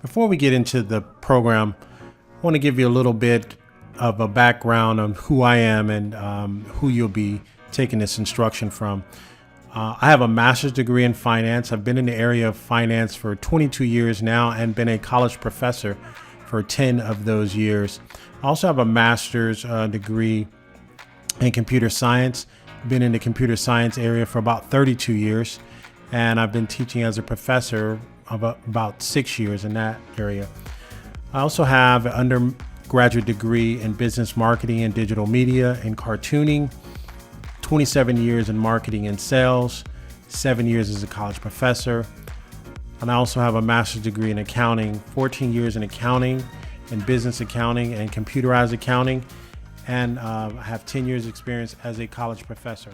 Before we get into the program, I want to give you a little bit of a background on who I am and who you'll be taking this instruction from. I have a master's degree in finance. I've been in the area of finance for 22 years now and been a college professor for 10 of those years. I also have a master's degree in computer science. Been in the computer science area for about 32 years, and I've been teaching as a professor about 6 years in that area. I also have an undergraduate degree in business marketing and digital media and cartooning, 27 years in marketing and sales, 7 years as a college professor. And I also have a master's degree in accounting, 14 years in accounting and business accounting and computerized accounting. And I have 10 years experience as a college professor.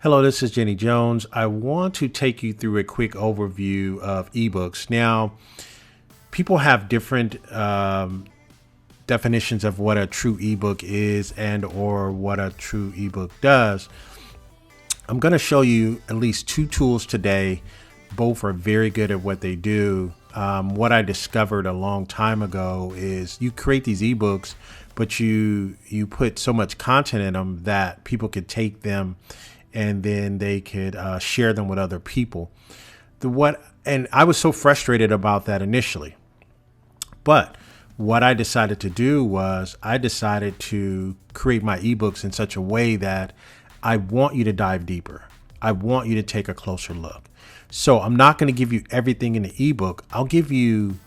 Hello, this is Jenny Jones. I want to take you through a quick overview of ebooks. Now, people have different definitions of what a true ebook is and or what a true ebook does. I'm going to show you at least two tools today. Both are very good at what they do. What I discovered a long time ago is you create these ebooks, but you put so much content in them that people could take them and then they could share them with other people. And I was so frustrated about that initially. But what I decided to do was I decided to create my ebooks in such a way that I want you to dive deeper. I want you to take a closer look. So I'm not going to give you everything in the ebook. I'll give you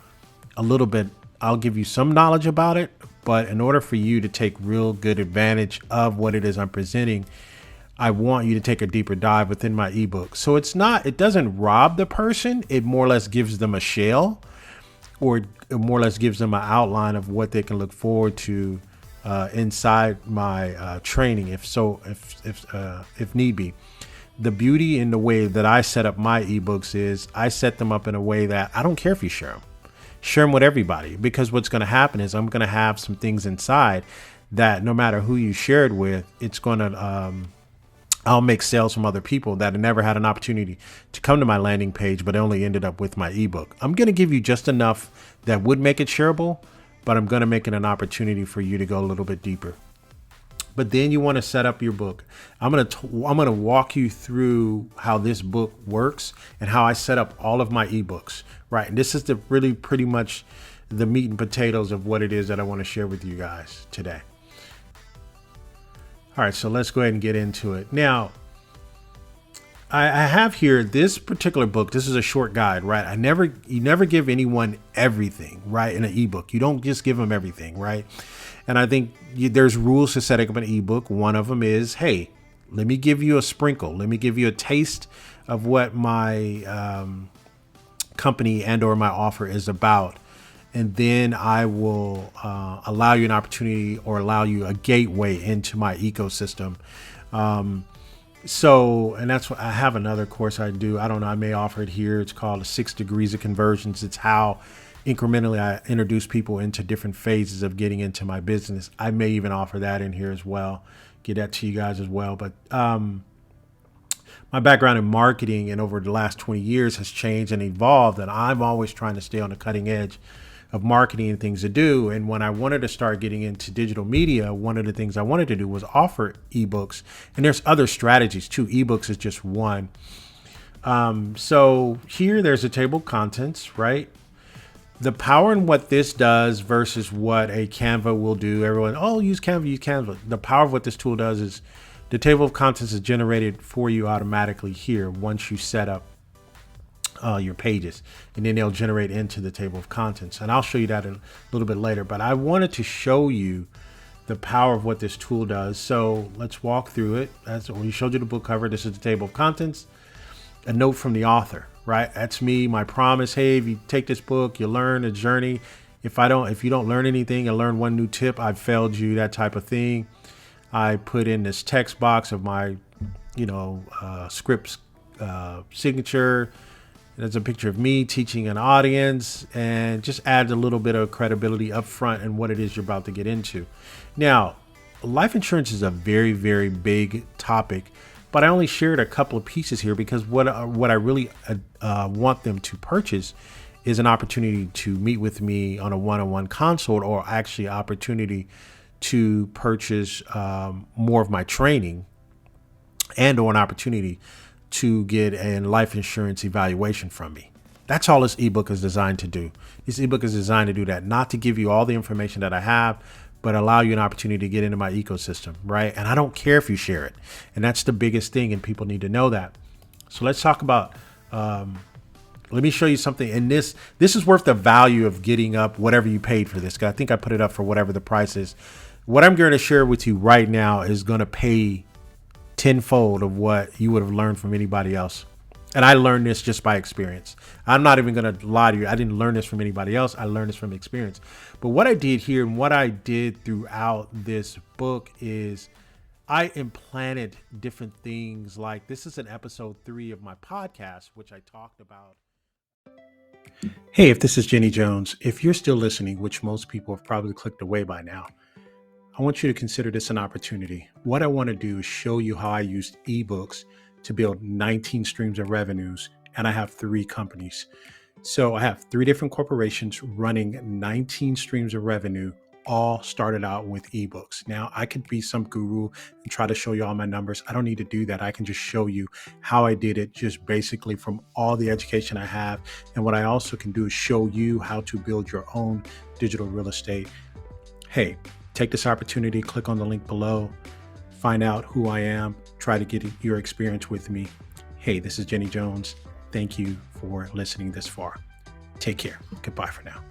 a little bit. I'll give you some knowledge about it. But in order for you to take real good advantage of what it is I'm presenting, I want you to take a deeper dive within my ebook. So it doesn't rob the person. It more or less gives them a shell, or it more or less gives them an outline of what they can look forward to inside my training, if need be. The beauty in the way that I set up my ebooks is I set them up in a way that I don't care if you share them with everybody, because what's going to happen is I'm going to have some things inside that no matter who you share it with, it's going to I'll make sales from other people that have never had an opportunity to come to my landing page, but only ended up with my ebook. I'm going to give you just enough that would make it shareable, but I'm going to make it an opportunity for you to go a little bit deeper. But then you want to set up your book. I'm going to walk you through how this book works and how I set up all of my ebooks. Right. And this is really pretty much the meat and potatoes of what it is that I want to share with you guys today. All right, so let's go ahead and get into it. Now, I have here this particular book. This is a short guide, right? You never give anyone everything, right? In an ebook, you don't just give them everything, right? And I think there's rules to setting up an ebook. One of them is, hey, let me give you a sprinkle. Let me give you a taste of what my company and or my offer is about. And then I will allow you an opportunity or allow you a gateway into my ecosystem. And that's what I have another course I do. I don't know. I may offer it here. It's called 6 Degrees of Conversions. It's how incrementally I introduce people into different phases of getting into my business. I may even offer that in here as well. Get that to you guys as well. But my background in marketing and over the last 20 years has changed and evolved. And I'm always trying to stay on the cutting edge of marketing and things to do. And when I wanted to start getting into digital media, one of the things I wanted to do was offer ebooks. And there's other strategies too. Ebooks is just one. So here there's a table of contents, right? The power in what this does versus what a Canva will do. Everyone, use Canva. The power of what this tool does is the table of contents is generated for you automatically here once you set up your pages, and then they'll generate into the table of contents. And I'll show you that a little bit later, but I wanted to show you the power of what this tool does. So let's walk through it. As we showed you the book cover, this is the table of contents, a note from the author, right? That's me, my promise. Hey, if you take this book, you learn a journey. If you don't learn anything and learn one new tip, I've failed you, that type of thing. I put in this text box of my, script's signature. There's a picture of me teaching an audience, and just adds a little bit of credibility up front and what it is you're about to get into. Now, life insurance is a very, very big topic, but I only shared a couple of pieces here because what I really want them to purchase is an opportunity to meet with me on a one-on-one consult, or actually opportunity to purchase more of my training, or an opportunity to get a life insurance evaluation from me. That's all this ebook is designed to do. This ebook is designed to do that, not to give you all the information that I have, but allow you an opportunity to get into my ecosystem, right? And I don't care if you share it. And that's the biggest thing, and people need to know that. So let's talk about, let me show you something. And this is worth the value of getting up whatever you paid for this. 'Cause I think I put it up for whatever the price is. What I'm going to share with you right now is going to pay tenfold of what you would have learned from anybody else. And I learned this just by experience. I'm not even going to lie to you. I didn't learn this from anybody else. I learned this from experience. But what I did here and what I did throughout this book is I implanted different things. Like, this is an episode 3 of my podcast, which I talked about. Hey, if this is Jenny Jones, if you're still listening, which most people have probably clicked away by now, I want you to consider this an opportunity. What I want to do is show you how I used ebooks to build 19 streams of revenues, and I have 3 companies. So I have 3 different corporations running 19 streams of revenue, all started out with ebooks. Now, I could be some guru and try to show you all my numbers. I don't need to do that. I can just show you how I did it, just basically from all the education I have. And what I also can do is show you how to build your own digital real estate. Hey, take this opportunity, click on the link below, find out who I am, try to get your experience with me. Hey, this is Jenny Jones. Thank you for listening this far. Take care. Goodbye for now.